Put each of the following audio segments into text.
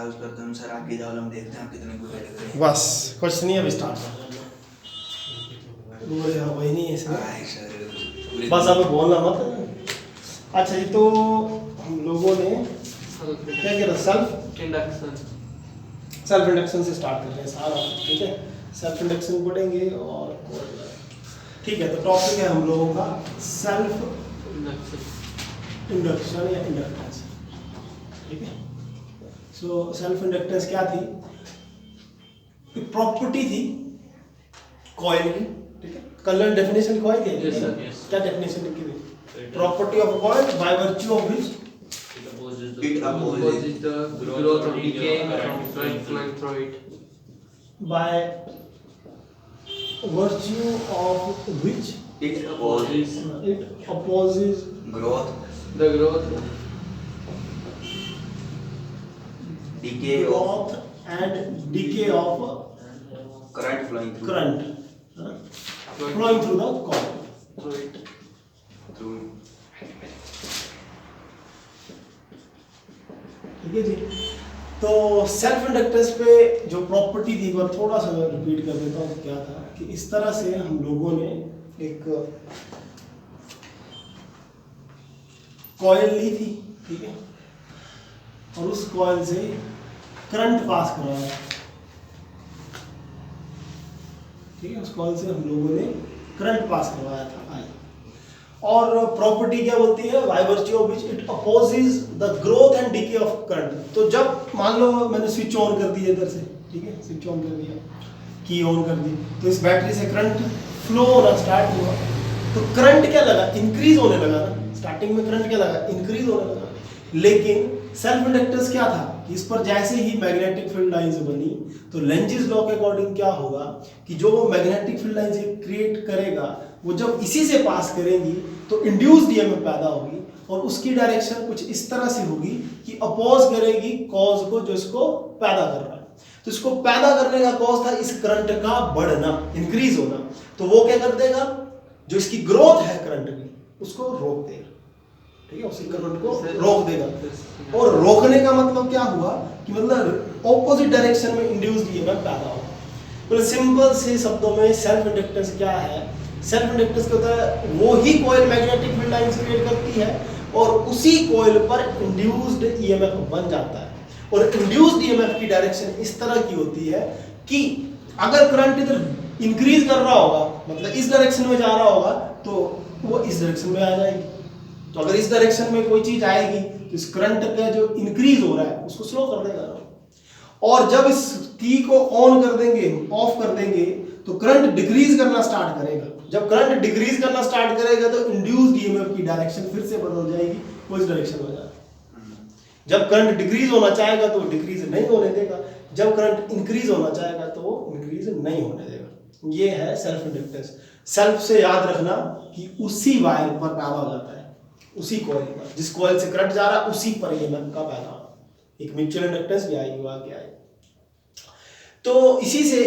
उसका तुम सर आगे जाओ, हम देखते हैं आप कितने को लग रहे हैं। बस कुछ नहीं, अब स्टार्ट कर वही नहीं है इसमें, सर बस अब बोलना मत। अच्छा जी, तो हम लोगों ने क्या किया, सेल्फ इंडक्शन से स्टार्ट कर रहे हैं सारा, ठीक है। सेल्फ इंडक्शन पढ़ेंगे और ठीक है। तो टॉपिक है हम लोगों का सेल्फ इंडक्शन या इंडक्टेंस, ठीक है। सो सेल्फ इंडक्टेंस क्या थी, प्रॉपर्टी थी कॉइल की, ठीक है। कल डेफिनेशन कॉइल की Yes, sir, yes. क्या डेफिनेशन लिखी हुई, property of coil by virtue of which It opposes the growth of decay from flowing through it. by virtue of which it opposes it opposes growth, The growth decay of growth and decay of current flowing through flowing through the coil, through it. through ठीक है जी। तो self inductance पे जो property थी वो थोड़ा सा मैं रिपीट कर देता हूँ। क्या था कि इस तरह से हम लोगों ने एक कॉइल ली थी, ठीक है, और उस कॉइल से करंट पास करवाया, ठीक है। उस कॉइल से हम लोगों ने करंट पास करवाया था, आई। और प्रॉपर्टी क्या बोलती है, by virtue of which it opposes the growth and decay of current. तो जब मान लो मैंने स्विच ऑन कर दिया इधर से, ठीक है, स्विच ऑन कर दिया, की ऑन कर दी, तो इस बैटरी से करंट फ्लो होना स्टार्ट हुआ, तो करंट क्या लगा, इंक्रीज होने लगा ना। स्टार्टिंग में करंट क्या लगा, इंक्रीज होने लगा। लेकिन सेल्फ इंडक्टेंस क्या था, इस पर जैसे ही मैग्नेटिक फील्ड लाइंस बनी, तो लेंजिस लॉ के अकॉर्डिंग क्या होगा कि जो वो मैग्नेटिक फील्ड लाइंस क्रिएट करेगा, वो जब इसी से पास करेंगी तो इंड्यूस्ड ईएमएफ पैदा होगी, और उसकी डायरेक्शन कुछ इस तरह से होगी कि अपोज करेगी कॉज को जो इसको पैदा कर रहा है। तो इसको पैदा करने का कॉज था इस करंट का बढ़ना, इंक्रीज होना। तो वो क्या कर देगा, जो इसकी ग्रोथ है करंट की उसको रोक देगा, ठीक है, उसी करंट को रोक देगा। और रोकने का मतलब क्या हुआ कि मतलब ऑपोजिट डायरेक्शन में इंड्यूस्ड ईएमएफ पैदा होगा। तो सिंपल से शब्दों में सेल्फ इंडक्टेंस क्या है, सेल्फ इंडक्टेंस क्या होता है, वो ही coil magnetic field lines create करती है और उसी कॉइल पर इंड्यूस्ड ईएमएफ बन जाता है। और इंड्यूस्ड ईएमएफ की डायरेक्शन इस तरह की होती है कि अगर करंट इधर इंक्रीज कर रहा होगा, मतलब इस डायरेक्शन में जा रहा होगा, तो वो इस डायरेक्शन में आ जाएगी। तो अगर इस डायरेक्शन में कोई चीज आएगी तो इस करंट का जो इंक्रीज हो रहा है उसको स्लो कर देगा। और जब इस की को ऑन कर देंगे, ऑफ कर देंगे, तो करंट डिक्रीज करना स्टार्ट करेगा। जब करंट डिक्रीज करना स्टार्ट करेगा तो इंड्यूस्ड ईएमएफ की डायरेक्शन फिर से बदल जाएगी, वो इस डायरेक्शन में जाएगा। जब करंट डिक्रीज होना चाहेगा तो डिक्रीज नहीं होने देगा, जब करंट इंक्रीज होना चाहेगा तो वो इंक्रीज नहीं होने देगा। ये है सेल्फ इंडक्टेंस। सेल्फ से याद रखना कि उसी वायर पर पैदा हो जाता है, उसी कॉइल पर, जिस कॉइल से करंट जा रहा है उसी पर ईएमएफ का पैदा होना। एक म्यूचुअल इंडक्टेंस भी आएगी, आगे आएगी। तो इसी से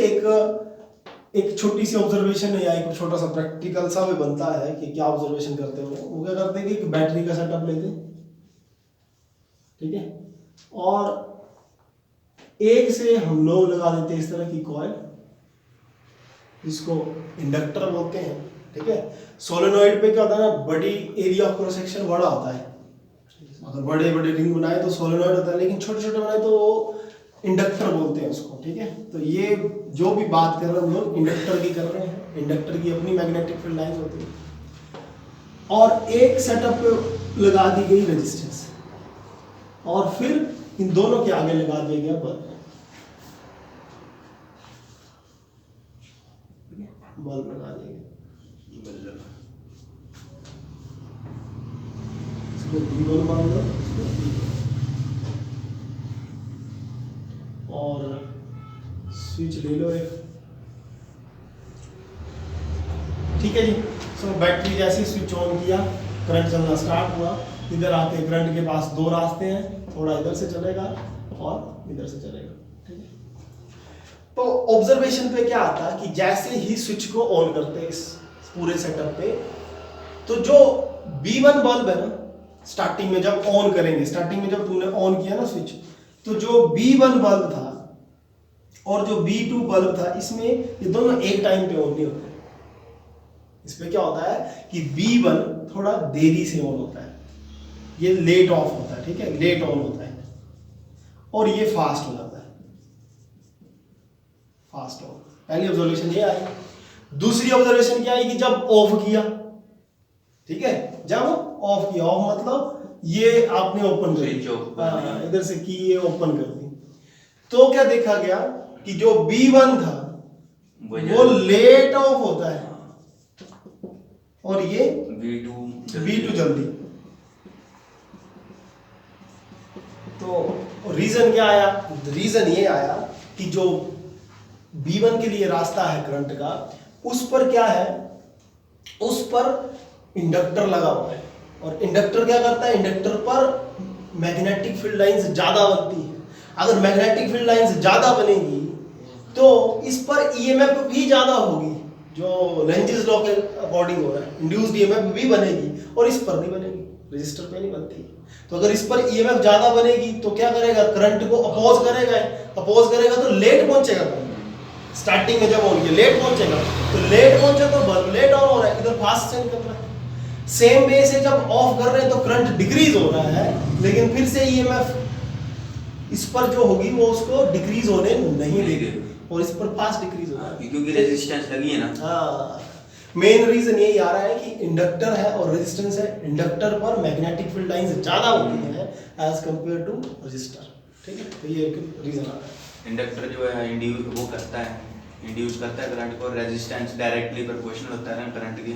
एक छोटी सी ऑब्जर्वेशन या एक छोटा सा प्रैक्टिकल सा भी बनता है कि क्या ऑब्जर्वेशन करते हो। वो क्या करते हैं कि एक बैटरी का सेटअप लेते हैं, ठीक है, और एक से हम लोग लगा देते हैं इस तरह की कॉइल, जिसको इंडक्टर बोलते हैं, ठीक है। सोलेनॉइड पे क्या होता है ना, बड़ी एरिया ऑफ क्रॉस सेक्शन बड़ा होता है। अगर बड़े बड़े रिंग बनाए तो सोलेनॉइड होता है, लेकिन छोटे छोटे बनाए तो वो इंडक्टर बोलते हैं उसको, ठीक है। तो ये जो भी बात कर रहे हैं हम लोग इंडक्टर की कर रहे हैं। इंडक्टर की अपनी मैग्नेटिक फील्ड लाइंस होती है, और एक सेटअप पे लगा दी गई रेजिस्टेंस, और फिर इन दोनों के आगे लगा दिया गया बल्ब। बल्ब लगा दिया गया, इसको B1 मान लो, और स्विच ले लो एक, ठीक है जी। सो बैटरी जैसे स्विच ऑन किया, करंट चलना स्टार्ट हुआ। इधर आके करंट के पास दो रास्ते हैं, थोड़ा इधर से चलेगा और इधर से चलेगा, ठीक है। तो ऑब्जर्वेशन पे क्या आता है कि जैसे ही स्विच को ऑन करते हैं इस पूरे सेटअप पे, तो जो B1 बल्ब है ना, स्टार्टिंग में जब ऑन करेंगे, स्टार्टिंग में जब तूने ऑन किया ना स्विच, तो जो B1 बल्ब था और जो B2 बल्ब था, इसमें ये दोनों एक टाइम पे ऑन नहीं होते। इसमें क्या होता है कि B1 थोड़ा देरी से ऑन होता है, ये लेट ऑफ होता है, ठीक है, लेट ऑन होता है, और ये फास्ट हो जाता है, फास्ट ऑन। पहली ऑब्जर्वेशन ये आई। दूसरी ऑब्जर्वेशन क्या आई कि जब ऑफ किया, ठीक है, जब ऑफ किया, ऑफ मतलब ये आपने ओपन कर स्विच ऑफ, इधर से की, ये ओपन कर दी, तो क्या देखा गया कि जो B1 था वो लेट ऑफ होता है और ये B2 जल्दी। तो रीजन क्या आया? रीजन ये आया कि जो B1 के लिए रास्ता है करंट का, उस पर क्या है, उस पर इंडक्टर लगा हुआ है, और इंडक्टर क्या करता है, इंडक्टर पर मैग्नेटिक फील्ड लाइंस ज्यादा बनती है। अगर मैग्नेटिक फील्ड लाइंस ज्यादा बनेगी तो इस पर ईएमएफ भी ज्यादा होगी, जो लेंजिस लॉ के अकॉर्डिंग हो रहा है, इंड्यूस्ड ईएमएफ भी बनेगी, और इस पर नहीं बनेगी, रजिस्टर पे नहीं बनती। तो अगर इस पर ईएमएफ ज्यादा बनेगी तो क्या करेगा, करंट को अपोज करेगा तो लेट पहुंचेगा करंट। स्टार्टिंग में जब ऑन किया लेट पहुंचेगा, तो लेट पहुंचे तो बल्ब लेट ऑन हो रहा है, इधर फास्ट चेंज कर रहा है। सेम वे से जब ऑफ कर रहे हैं तो करंट डिक्रीज हो रहा है, लेकिन फिर से ईएमएफ इस पर जो होगी वो उसको डिक्रीज होने नहीं देगी, और इस पर फास्ट डिक्रीज होगा क्योंकि रेजिस्टेंस लगी है ना। हाँ, मेन रीजन यही आ रहा है कि इंडक्टर है और रेजिस्टेंस है, इंडक्टर पर मैग्नेटिक फील्ड लाइंस ज्यादा होती है एज कंपेयर टू रेजिस्टर, ठीक है। तो ये एक रीजन आ रहा है। इंडक्टर जो है इंड्यूस करता है करंट को, रेजिस्टेंस डायरेक्टली प्रोपोर्शनल होता है ना करंट के।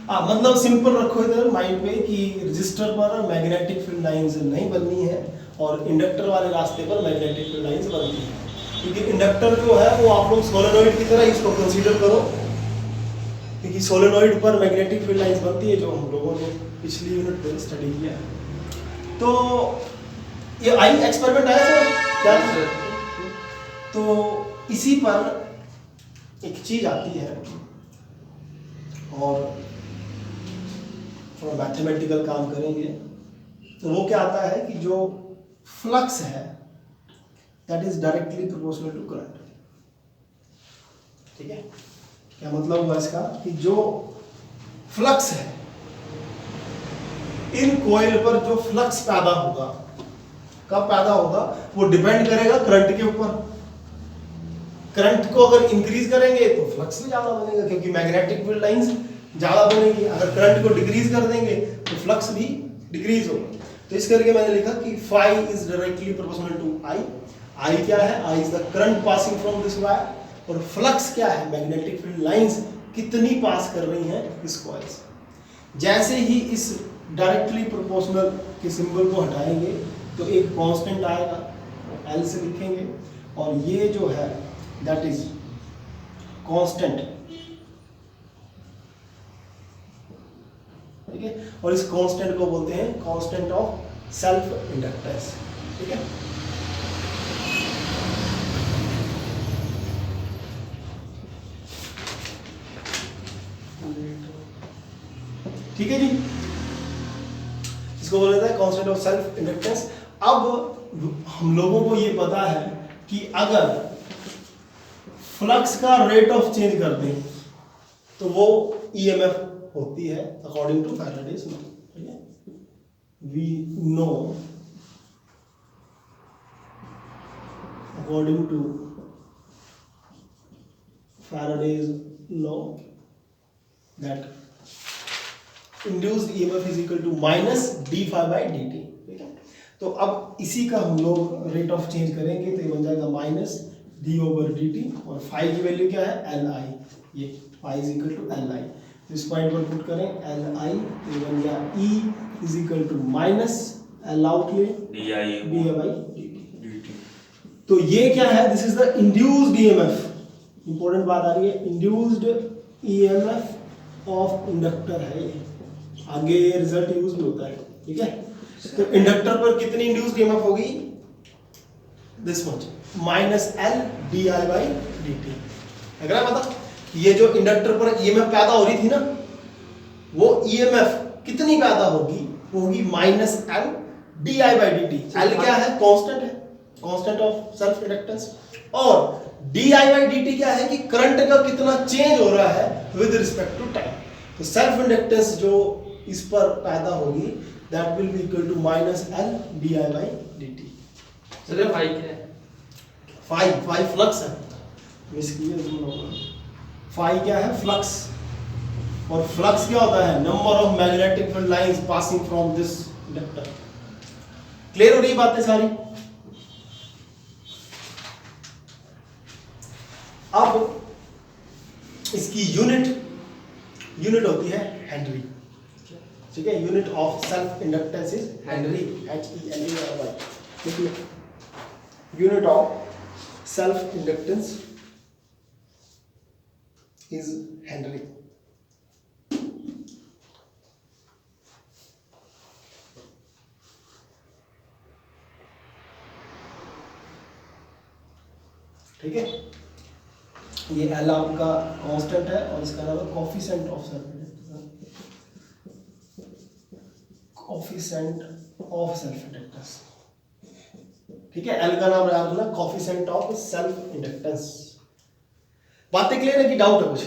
हाँ, मतलब सिंपल रखो इधर माइंड में कि रेजिस्टर पर मैग्नेटिक फील्ड लाइंस नहीं बननी है और इंडक्टर वाले रास्ते पर मैग्नेटिक फील्ड लाइंस बनती है। क्योंकि इंडक्टर जो है वो आप लोग सोलेनॉइड की तरह इसको कंसीडर करो, क्योंकि सोलेनॉइड पर मैग्नेटिक फील्ड लाइंस बनती है, जो हम लोगों ने पिछली यूनिट में स्टडी किया है। तो ये आई एक्सपेरिमेंट आया सर क्या था? तो इसी पर एक चीज आती है और थोड़ा मैथमेटिकल काम करेंगे, तो वो क्या आता है कि जो फ्लक्स है that is directly proportional to current, ठीक है। क्या मतलब हुआ इसका कि जो फ्लक्स है, इन कॉइल पर जो फ्लक्स पैदा होगा, कब पैदा होगा, वो डिपेंड करेगा करंट के ऊपर। करंट को अगर इंक्रीज करेंगे तो फ्लक्स भी ज्यादा बनेगा, क्योंकि मैग्नेटिक फील्ड लाइंस ज्यादा बनेगी। अगर करंट को डिक्रीज कर देंगे तो फ्लक्स भी डिक्रीज होगा। तो इस करके मैंने लिखा कि phi is directly proportional to I. I क्या है? I is the current passing from this wire, और फ्लक्स क्या है? मैग्नेटिक फील्ड लाइंस कितनी पास कर रही हैं इस कॉइल से। जैसे ही इस डायरेक्टली प्रोपोर्शनल के सिंबल को हटाएंगे तो एक कांस्टेंट आएगा, एल से लिखेंगे, और ये जो है दैट इज कांस्टेंट, ठीक है। और इस कांस्टेंट को बोलते हैं कांस्टेंट ऑफ सेल्फ इंडक्टेंस, ठीक है। ठीक है जी, इसको बोला जाता है कांस्टेंट ऑफ सेल्फ इंडक्टेंस। अब हम लोगों को ये पता है कि अगर फ्लक्स का रेट ऑफ चेंज कर दें तो वो ईएमएफ होती है अकॉर्डिंग टू फैराडेज लॉ, ठीक है। We know according to Faraday's law that induced EMF is equal to minus d phi by D t, ठीक है। तो अब इसी का हम लोग रेट ऑफ चेंज करेंगे तो ये बन जाएगा minus d over d t, और फाई की वैल्यू क्या है? एल आई, ये phi is equal to L I. तो इस पॉइंट पर पुट करें एल आई, ये बन गया E is equal to minus L आउट ले D I by D T. तो ये क्या है? This is the induced EMF. Important बात आ रही है, इंड्यूस्ड ईएमएफ ऑफ इंडक्टर है ये, आगे ये रिजल्ट यूज भी होता है, ठीक है। तो इंडक्टर पर कितनी इंड्यूस्ड ईएमएफ होगी? This much, minus L d I by D T. अगर पता ये जो इंडक्टर पर ईएमएफ पैदा हो रही थी ना, वो ईएमएफ कितनी पैदा होगी? वो होगी minus L d I by D T. L क्या है? कांस्टेंट है, कांस्टेंट ऑफ सेल्फ इंडक्टेंस, और D I by D T क्या है कि करंट का कितना चेंज हो रहा है विद रिस्पेक्ट टू टाइम। तो सेल्फ इंडक्टेंस जो इस पर पैदा होगी that will be equal to minus L d I by D t. चलो फाई क्या है? फाई फ्लक्स है, इसलिए फाई क्या है? फ्लक्स। और फ्लक्स क्या होता है? Number of magnetic field lines passing from this inductor. Clear हो रही बातें सारी? अब इसकी यूनिट होती है हेनरी, ठीक है? Unit of self inductance is Henry, HENRY। देखिए unit of self inductance is Henry. ठीक है, ये एल आपका कांस्टेंट है और इसका नाम है coefficient of self inductance, coefficient of self inductance. ठीक है, एल का नाम याद रखना, कोफिशिएंट ऑफ सेल्फ इंडक्टेंस। बातें क्लियर है कि डाउट है कुछ?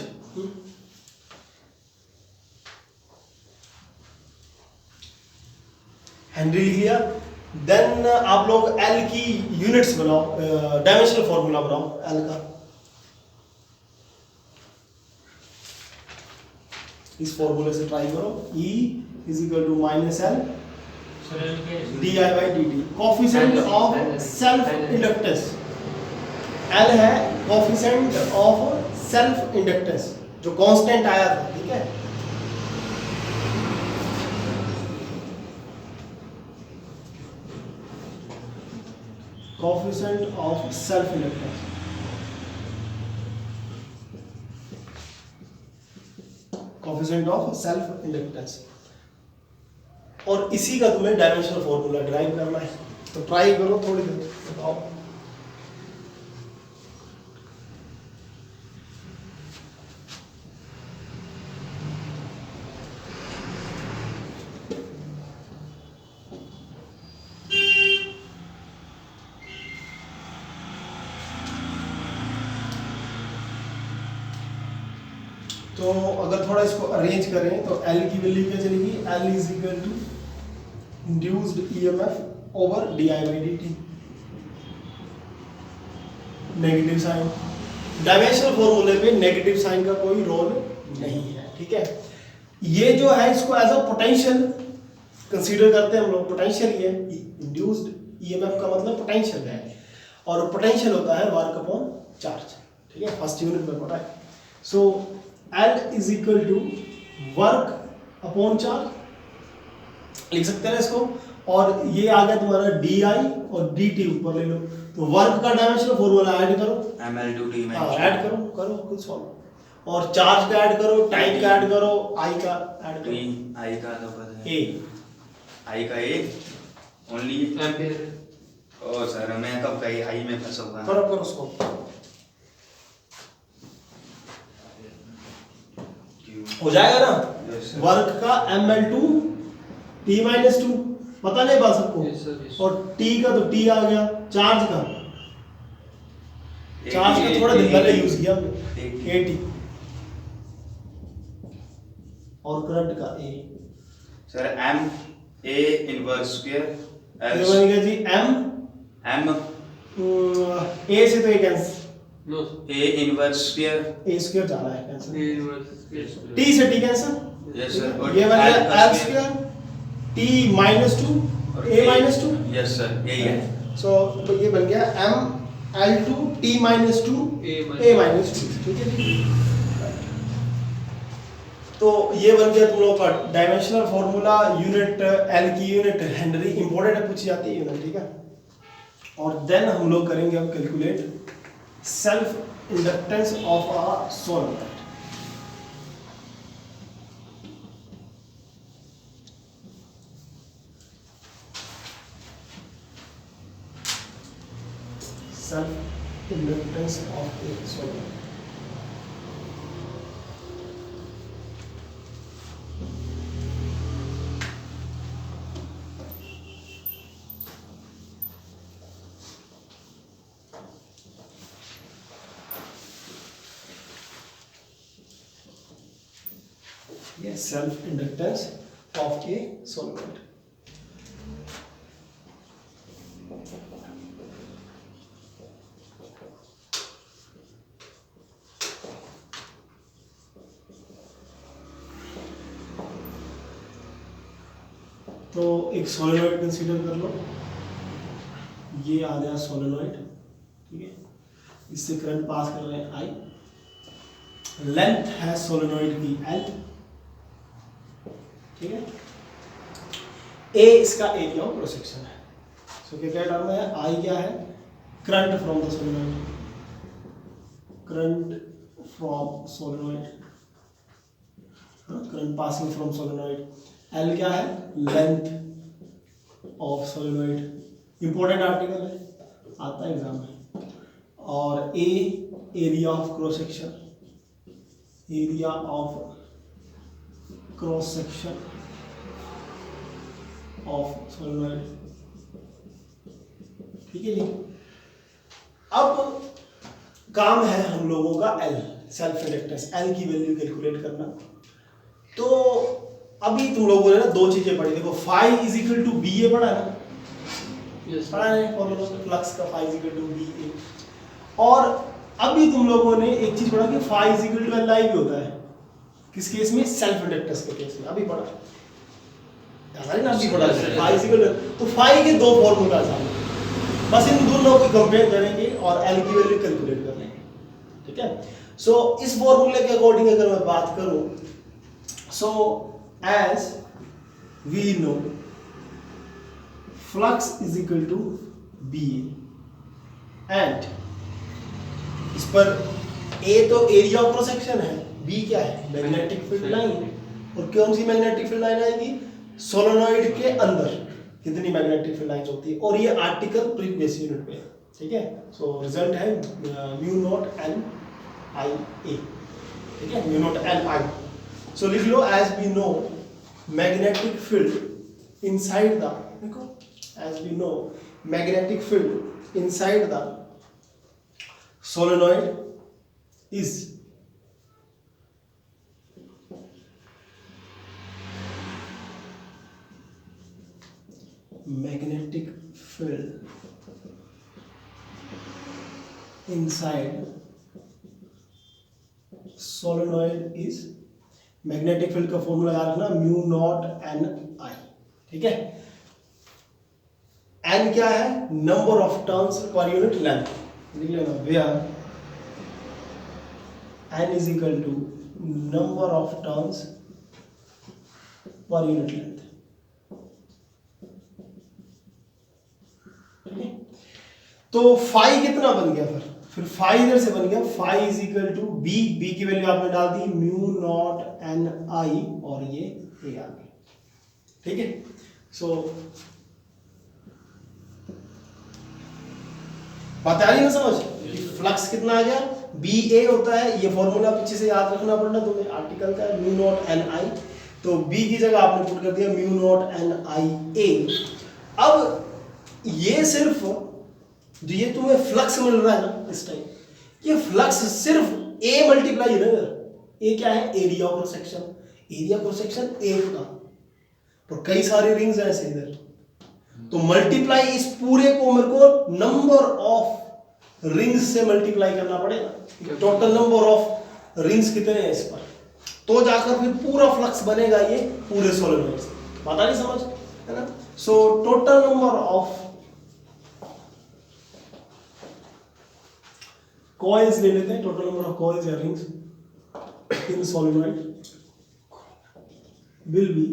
हेनरी लिख लिया। देन आप लोग एल की यूनिट्स बनाओ, डायमेंशनल फॉर्मूला बनाओ एल का। इस फॉर्मूले से ट्राई करो, E is equal to minus L d I by D t, coefficient of self inductance. L है कोफिशिएंट ऑफ सेल्फ इंडक्टेंस जो कांस्टेंट आया था, ठीक है? Coefficient of self inductance, coefficient of self inductance. और इसी का तुम्हें डायमेंशनल फॉर्मूला ड्राइव करना है, तो ट्राई करो थोड़ी देर, बताओ। तो अगर थोड़ा इसको अरेंज करें तो L की वैल्यू क्या चलेगी? L is equal to induced EMF over d I by D t, negative sign. Dimensional फॉर्मूले पे नेगेटिव साइन का कोई रोल नहीं है, ठीक है? ये जो है इसको एज अ पोटेंशियल कंसीडर करते हैं हम लोग, पोटेंशियल ही है। इंड्यूस्ड EMF का मतलब पोटेंशियल है, और पोटेंशियल होता है वर्क अपॉन चार्ज, ठीक है? फर्स्ट यूनिट में पढ़ा है। So L is equal to work upon charge, लिख सकते हैं ना इसको। और ये आ गया तुम्हारा डी आई और डी टी ऊपर ले लो, तो वर्क का डायमेंशनल फॉर्मूला ऐड करो, ml/t हाँ ऐड करो खुद सॉल्व। और चार्ज का ऐड करो, टाइम का ऐड करो, आई का ऐड करो। आई का तो पता है, ए आई का A only ampere. O sir मैं कब कही आई में फंसा हुआ। करो उसको। हो जाएगा ना? वर्क का ml/2 t-2 पता नहीं बात सबको? Yes, sir, yes. और t का तो t आ गया, चार्ज का थोड़ा दिन पहले यूज किया हमने, AT। और करंट का A सर m a इनवर्स स्क्वायर ये बनेगा जी m m A से तो ये cancel, no a inverse square A square जा रहा है कैंसिल, इनवर्स t से t कैंसिल, यस सर। ये बनेगा l square t-2 a-2। Yes sir यही है। सो ये बन गया ml/2 t-2 a-2, ठीक है जी? तो ये बन गया तुम लोगों का डायमेंशनल फॉर्मूला। यूनिट एल की यूनिट हेनरी, इंपॉर्टेंट है, पूछी जाती है यूनिट, ठीक है? और देन हम लोग करेंगे अब calculate self inductance of a solenoid. Self inductance of a solenoid. ये self inductance of a solenoid. तो एक सोलेनोइड कंसीडर कर लो, ये आ गया सोलेनोइड, ठीक है, इससे करंट पास कर रहे हैं आई, लेंथ है सोलेनोइड की एल, ठीक है, ए इसका एरिया ऑफ क्रॉस सेक्शन है। सो क्या टर्म है, आई क्या है, current from the solenoid, current from solenoid, current passing from solenoid, L क्या है, length of solenoid, important article है, आता है एग्जाम में, और A area of cross section, area of cross section of solenoid, ठीक है जी। अब काम है हम लोगों का एल, सेल्फ इंडक्टेंस, एल की वैल्यू कैलकुलेट करना। तो अभी तुम लोगों ने ना दो चीजें पढ़ी, देखो phi is equal to B A पढ़ा है ना, Yes. पढ़ा है फॉर्मूला फ्लक्स का, phi is equal to B A. और अभी तुम लोगों ने एक चीज पढ़ा कि phi is equal to L I भी होता है, किस केस में, सेल्फ इंडक्टेंस के केस में, अभी पढ़ा याद है ना, अभी पढ़ा फाई इज इक्वल तो फाई के दो फॉर्मूला हैं, बस इन दोनों को कंपेयर करेंगे और एल की वैल्यू कैलकुलेट कर लेंगे, ठीक है। सो इस फॉर्मूले के अकॉर्डिंग अगर मैं बात करूं, सो as we know flux is equal to BA and इस पर A तो एरिया ऑफ क्रॉस सेक्शन है, B क्या है, मैग्नेटिक फील्ड लाइन, और कौन सी मैग्नेटिक फील्ड लाइन आएगी, सोलेनोइड के अंदर कितनी मैग्नेटिक फील्ड लाइंस होती है, और ये आर्टिकल प्रीवियस यूनिट पे, ठीक है। सो रिजल्ट है म्यू नॉट एन आई ए, ठीक है, म्यू नॉट एन आई। So लिख लो, as we know magnetic field inside the, देखो as we know magnetic field inside the solenoid is magnetic field inside solenoid is, magnetic field का formula याद रखना, mu naught N आई, ठीक है। N क्या है, number of turns per unit length, लिख लेना, where N is equal to number of turns per unit length, ठीक है। तो फाई कितना बन गया, फिर फाई इधर से बन गया, phi is equal to B, B की वैल्यू आपने डाल दी म्यू नॉट एन आई, और ये ए आ गई, ठीक है। सो बात आ रही ना समझ, फ्लक्स कितना आ गया, बी ए होता है, ये फॉर्मूला पीछे से याद रखना पड़ना तुम्हें, आर्टिकल का म्यू नॉट एन आई, तो बी की जगह आपने पुट कर दिया म्यू नॉट एन आई ए। अब ये सिर्फ जो ये तुम्हें फ्लक्स मिल रहा है ना इस टाइम, ये फ्लक्स सिर्फ A मल्टीप्लाई है ना, A क्या है, area of cross section, area cross section A का, तो कई सारी रिंग्स हैं ऐसे इधर, तो मल्टीप्लाई इस पूरे को मेरे को नंबर ऑफ रिंग्स से मल्टीप्लाई करना पड़ेगा, टोटल नंबर ऑफ रिंग्स कितने हैं इस पर, तो जाकर फिर पूरा फ्लक्स बनेगा ये पूरे सोलेनोइड से, पता नहीं समझ है ना। So total number of coils ले लेते हैं, टोटल नंबर ऑफ coils या rings in solenoid will be,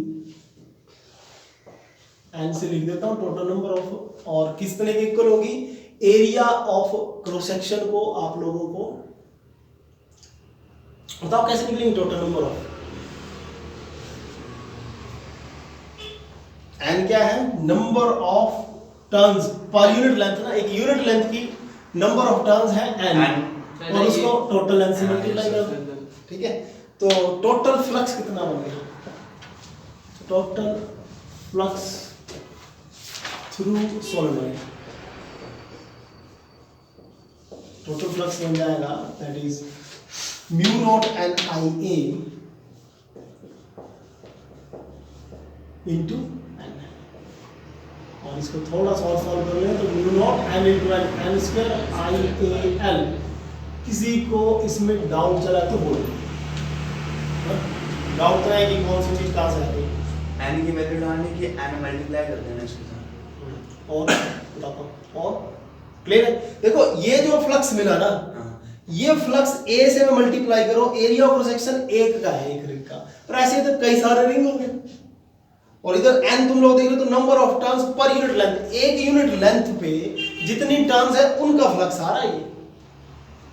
n से लिख देता हूं टोटल नंबर ऑफ, और किस तरह की इक्वल होगी, एरिया ऑफ क्रॉस सेक्शन को आप लोगों को बताओ कैसे निकलेंगे टोटल नंबर ऑफ, n क्या है, number of turns per unit length ना, एक यूनिट लेंथ की नंबर ऑफ टर्न्स है n, और उसको टोटल लेंथ से मल्टीप्लाई कर दो, ठीक है। तो टोटल फ्लक्स कितना बन गया, total flux through solenoid, total flux बन जाएगा that is mu naught N I A into N. और इसको थोड़ा सा और सॉल्व कर लें तो mu naught N into N, N square I A L. किसी को इसमें डाउट चला तो बोलो, डाउट तो है कि कौन सी चीज कहाँ से आ रही है। एन की वैल्यू डालने की एन मल्टीप्लाई कर देना इसके साथ। और बताता हूँ और क्लियर है। देखो ये जो फ्लक्स मिला ना, ये फ्लक्स ए से मैं मल्टीप्लाई करो, एरिया ऑफ क्रॉस सेक्शन एक का है, एक रिंग का, पर ऐसे तो कई सारे रिंग होंगे। और इधर एन तुम लोग देख रहे हो तो number of turns per unit length, एक यूनिट लेंथ पे जितनी टर्न्स है उनका फ्लक्स आ रहा है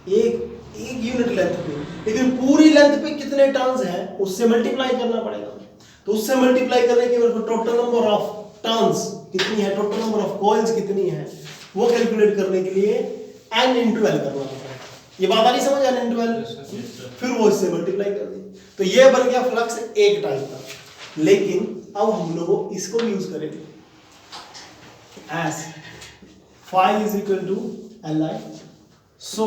ये, एक यूनिट लेंथ पे। लेकिन पूरी लेंथ पे कितने टर्न्स हैं उससे मल्टीप्लाई करना पड़ेगा। तो उससे मल्टीप्लाई करने के बाद टोटल नंबर ऑफ टर्न्स कितनी है, टोटल नंबर ऑफ कॉइल्स कितनी है, वो कैलकुलेट करने के लिए n इंटू एल करना पड़ता है। ये बात आ रही समझ, n इंटू एल, फिर वो इससे मल्टीप्लाई कर दी। तो ये बन गया फ्लक्स एक टाइप का। लेकिन अब हम लोग इसको यूज करेंगे as phi is equal to L I. So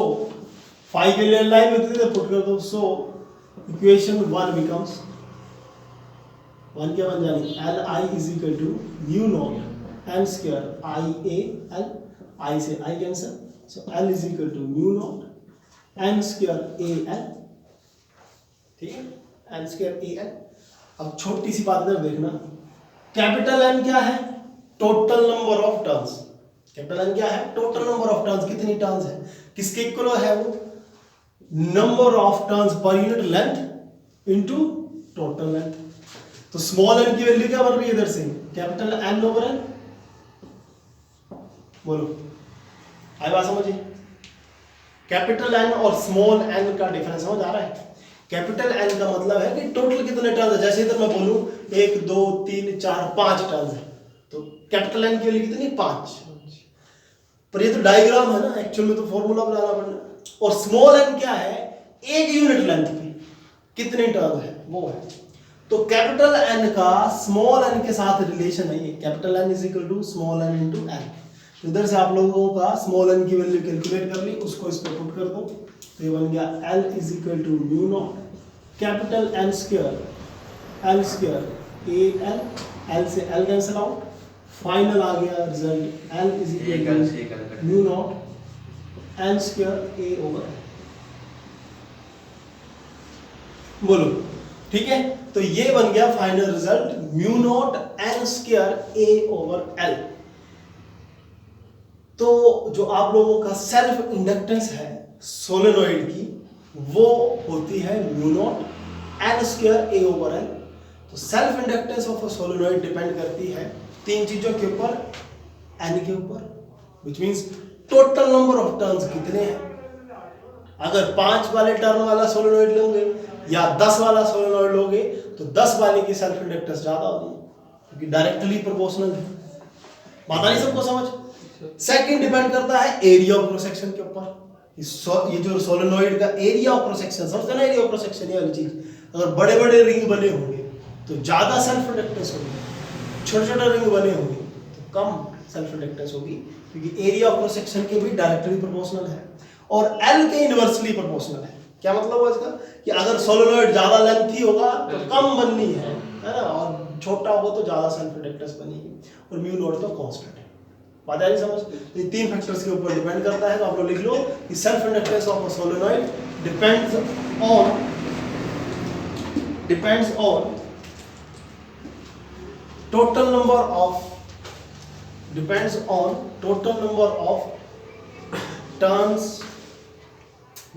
phi के लिए एल आई में पुट कर दो। सो इक्वेशन 1 बिकम्स 1 क्या बन जाएगी, L I is equal to mu naught N square I A L, I से I cancel, so L is equal to mu naught N square A L. ठीक है, N square A L. अब छोटी सी बात इधर देखना, कैपिटल एन क्या है, total number of turns. Capital N क्या है, टोटल नंबर ऑफ टर्न्स, कितनी टर्न्स है, किसके इक्वल है वो, number of turns per unit length into total length. तो स्मॉल एन की वैल्यू क्या बन रही है इधर से, कैपिटल एन ओवर एन। बोलो आई बात समझिए, कैपिटल एन और स्मॉल एन का डिफरेंस समझ आ रहा है। कैपिटल एन का मतलब है कि टोटल कितने टर्न्स है। जैसे इधर मैं बोलूं 1 2 3 4 5 टर्न्स है, तो कैपिटल एन की वैल्यू कितनी, 5। पर ये तो डायग्राम है ना, एक्चुअल में तो फॉर्मूला बनाना पड़ना। और स्मॉल एन क्या है, एक यूनिट लेंथ पे कितने टर्न है वो है। तो कैपिटल एन का स्मॉल एन के साथ रिलेशन है ये, capital N is equal to small N into N. तो इधर से आप लोगों का स्मॉल एन की वैल्यू कैलकुलेट कर ली, उसको इस पे पुट कर दो, तो ये बन गया L is equal to mu naught capital N square L square A L, L से एल कैंसिल आउट, फाइनल आ गया result L is equal to mu naught N square A over. बोलो ठीक है, तो ये बन गया final result mu naught N square A over L. तो जो आप लोगों का सेल्फ इंडक्टेंस है सोलेनॉइड की, वो होती है mu naught N square A over L. तो self inductance of a solenoid depend करती है 3 चीजों के ऊपर, एन के ऊपर, which means total number of turns कितने हैं। अगर 5 वाले टर्न वाला सोलेनॉइड लोगे या 10 वाला सोलेनॉइड लोगे तो 10 वाले की सेल्फ इंडक्टेंस ज्यादा होगी, क्योंकि डायरेक्टली प्रोपोर्शनल है। बात आ रही सबको समझ। सेकंड डिपेंड करता है एरिया ऑफ क्रॉस सेक्शन के ऊपर। ये जो सोलेनॉइड का एरिया ऑफ क्रॉस सेक्शन, समझते हैं ना, एरिया ऑफ क्रॉस सेक्शन ये वाली चीज, अगर बड़े बड़े रिंग बने होंगे तो ज्यादा सेल्फ इंडक्टेंस होगी, छोटे छोटे रिंग बने होंगे तो कम सेल्फ इंडक्टेंस होगी, क्योंकि एरिया ऑफ क्रॉस सेक्शन के भी डायरेक्टली प्रोपोर्शनल है और एल के इनवर्सली प्रोपोर्शनल है। क्या मतलब हुआ इसका, कि अगर सोलेनॉइड ज्यादा लेंथी होगा तो कम बननी है ना, और छोटा होगा तो ज्यादा सेल्फ इंडक्टेंस बनेगी, और म्यू नॉट तो कांस्टेंट है। बात आ रही समझ। ये 3 फैक्टर्स के ऊपर डिपेंड करता है, तो आप लोग लिख लो कि self inductance of a solenoid depends on total number of turns,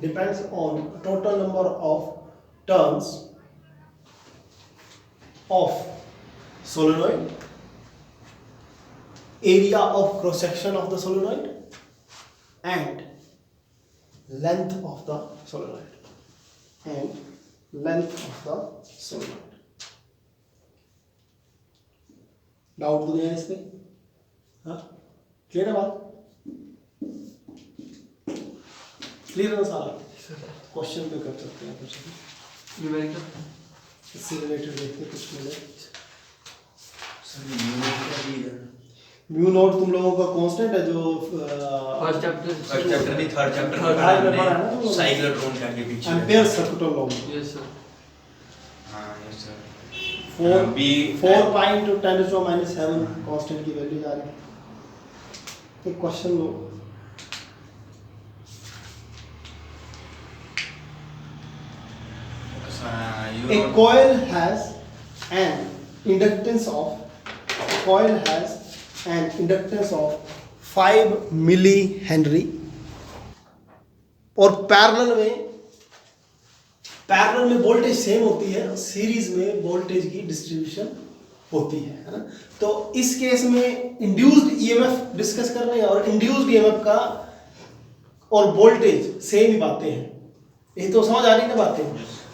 depends on total number of turns of solenoid, area of cross section of the solenoid, and length of the solenoid. Doubt तो नहीं है इस पे? हाँ clear है बात? Clear है सारा? क्वेश्चन पे कर सकते हैं कुछ न्यूमेरिकल इससे रिलेटेड देखते हैं कुछ मिले। म्यू नॉट तुम लोगों का कांस्टेंट है जो फर्स्ट चैप्टर नहीं, थर्ड चैप्टर में साइक्लोट्रॉन के आगे पीछे ampere circuit law. Yes sir. हाँ yes sir. 4 pi into 10⁻⁷ constant की वैल्यू जा रही है। एक क्वेश्चन लो, a coil has an inductance of 5 milli henry और पैरेलल में वोल्टेज सेम होती है, सीरीज में वोल्टेज की डिस्ट्रीब्यूशन होती है ना। तो इस केस में इंड्यूस्ड ईएमएफ डिस्कस कर रहे हैं और इंड्यूस्ड ईएमएफ का और वोल्टेज सेम ही बातें हैं, ये तो समझ आ रही है ना बातें।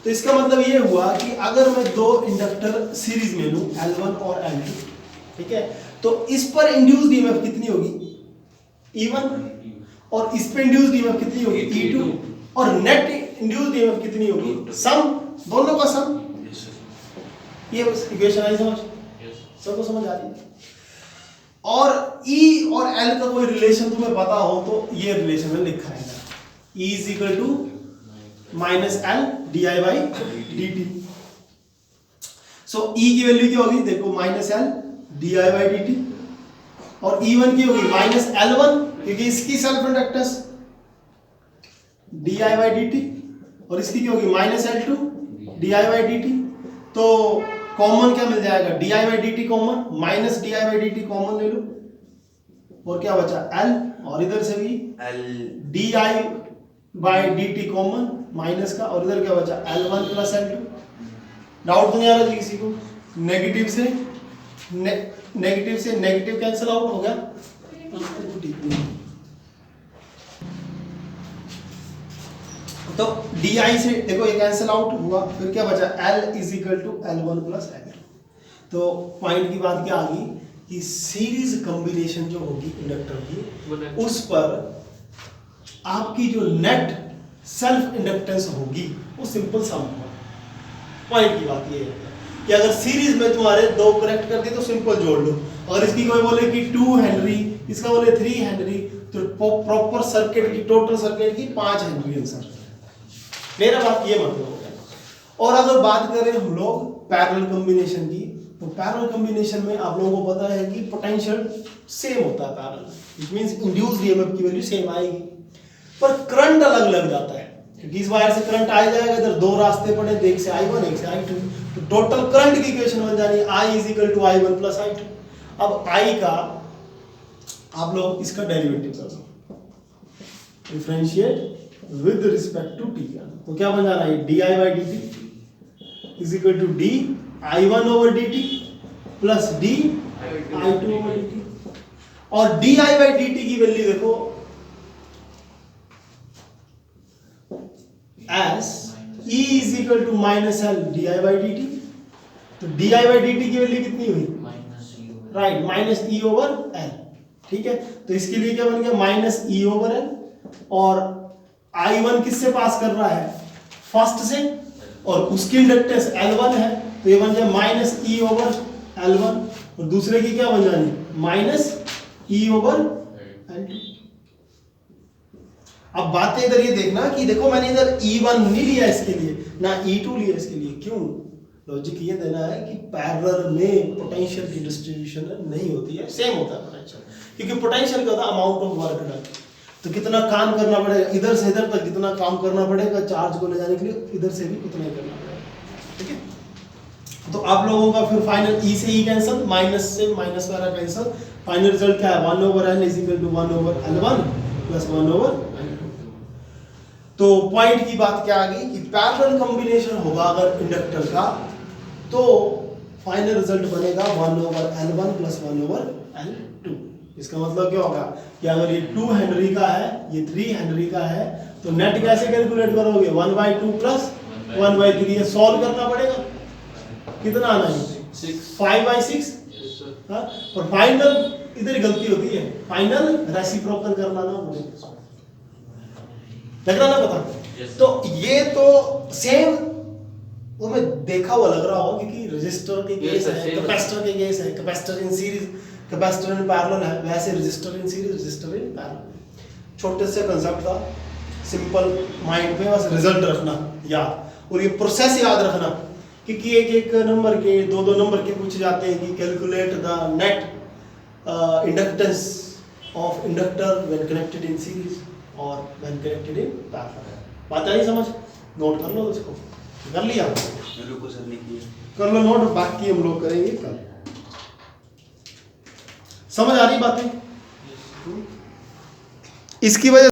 तो इसका मतलब ये हुआ कि अगर मैं दो इंडक्टर सीरीज में लूं L1 और L2, ठीक है, तो इस पर इंड्यूस्ड ईएमएफ कितनी होगी E1 और इस पर इंड्यूस्ड ईएमएफ कितनी होगी E2 और नेट इंड्यूस्ड ईएमएफ कितनी होगी सम, दोनों का सम। ये इक्वेशन आई समझ, सबको समझ आ रही है। और E और L का कोई रिलेशन तुम्हें पता हो तो ये रिलेशन में लिखा है E = -L di/dt। सो E की वैल्यू क्या होगी देखो -L di/dt और E1 की होगी -L1 क्योंकि इसकी सेल्फ इंडक्टेंस di/dt और इसकी क्या होगी -L2 di/dt। तो कॉमन क्या मिल जाएगा di/dt कॉमन, -di/dt कॉमन ले लो और क्या बचा L और इधर से भी di/dt कॉमन माइनस का और इधर क्या बचा L1 + L2। डाउट तो नहीं आ रहा जी किसी को? नेगेटिव से नेगेटिव कैंसिल आउट हो गया, तो di से देखो ये कैंसिल आउट हुआ, फिर क्या बचा L = L1 + L2। तो पॉइंट की बात क्या आ गई कि सीरीज कॉम्बिनेशन जो होगी इंडक्टर की उस पर आपकी जो नेट सेल्फ इंडक्टेंस होगी वो सिंपल सम होगा। पॉइंट की बात ये है कि अगर सीरीज में तुम्हारे दो कनेक्ट कर दिए तो सिंपल जोड़ लो, अगर इसकी कोई बोले कि 2 हेनरी, इसका बोले 3 हेनरी, तो प्रॉपर सर्किट की टोटल सर्किट की 5 हेनरी आंसर। मेरा बात ये मतलब हो गया। और अगर बात करें हम लोग पैरेलल कॉम्बिनेशन की, तो पैरेलल कॉम्बिनेशन में आप लोगों को पता है कि पोटेंशियल सेम होता है parallel, it means induced EMF की वैल्यू सेम आएगी, पर करंट अलग लग जाता है क्योंकि इस वायर से करंट आ जाएगा, इधर दो रास्ते पड़े, एक से I1 एक से I2, तो टोटल करंट की इक्वेशन बन जानी है I = I1 + I2। अब I का आप लोग इसका डेरिवेटिव कर दो, differentiate with respect to t, तो क्या बन जाना है di/dt = di/dt प्लस di/dt और di/dt की वैल्यू देखो as E = -L di/dt, तो di/dt की वैल्यू कितनी हुई राइट -E/L, ठीक है। तो इसके लिए क्या बन गया -E/L और I1 किससे पास कर रहा है फर्स्ट से और उसकी इंडक्टेंस L1 है, तो ये बन गया -E/L1 और दूसरे की क्या बन जानी -E/L2। अब बातें इधर ये देखना कि देखो मैंने इधर E1 नहीं लिया इसके लिए ना E2 लिया इसके लिए, क्यों? लॉजिक ये देना है कि पैरेलल में पोटेंशियल की डिस्ट्रीब्यूशन नहीं होती है, सेम होता है पोटेंशियल, क्योंकि पोटेंशियल क्या होता है अमाउंट ऑफ वर्क डन, तो कितना काम करना पड़ेगा इधर से इधर तक, कितना काम करना पड़ेगा चार्ज को ले जाने के लिए, इधर से भी उतना ही करना पड़ेगा, ठीक है। तो आप लोगों का फिर फाइनल E से E कैंसिल, माइनस से माइनस वाला कैंसिल, फाइनल रिजल्ट क्या है 1/n = 1/L1 + 1/L2। तो पॉइंट की बात क्या आ गई कि पैरेलल कॉम्बिनेशन होगा अगर इंडक्टर का, तो फाइनल रिजल्ट बनेगा 1/L1 + 1/L2। इसका मतलब क्या होगा कि अगर ये 2 हेनरी का है, ये 3 हेनरी का है, तो नेट कैसे कैलकुलेट करोगे 1/2 + 1/3, ये सॉल्व करना पड़ेगा, कितना आना है 5/6, हाँ। और फाइनल इधर गलती होती है, फाइनल रेसिप्रोकल करना ना बोले, लग रहा ना पता? yes, तो ये तो सेम वो मैं देखा हुआ लग रहा हो क्योंकि रेजिस्टर के केस है, कैपेसिटर के केस है, capacitor in series, capacitor in parallel है, वैसे resistor in series, resistor in parallel. छोटे से कांसेप्ट था, सिंपल माइंड पे बस रिजल्ट रखना याद, और ये प्रोसेस याद रखना क्योंकि एक एक नंबर के दो दो नंबर के पूछे जाते हैं कि calculate the net inductance of inductor when connected in series और व्हेन कनेक्टेड इन पैरेलल। बात आई समझ? नोट कर लो इसको। कर लिया? रुको सर, नहीं किया। कर लो नोट, बाकी हम लोग करेंगे कल। समझ आ रही बातें? इसकी वजह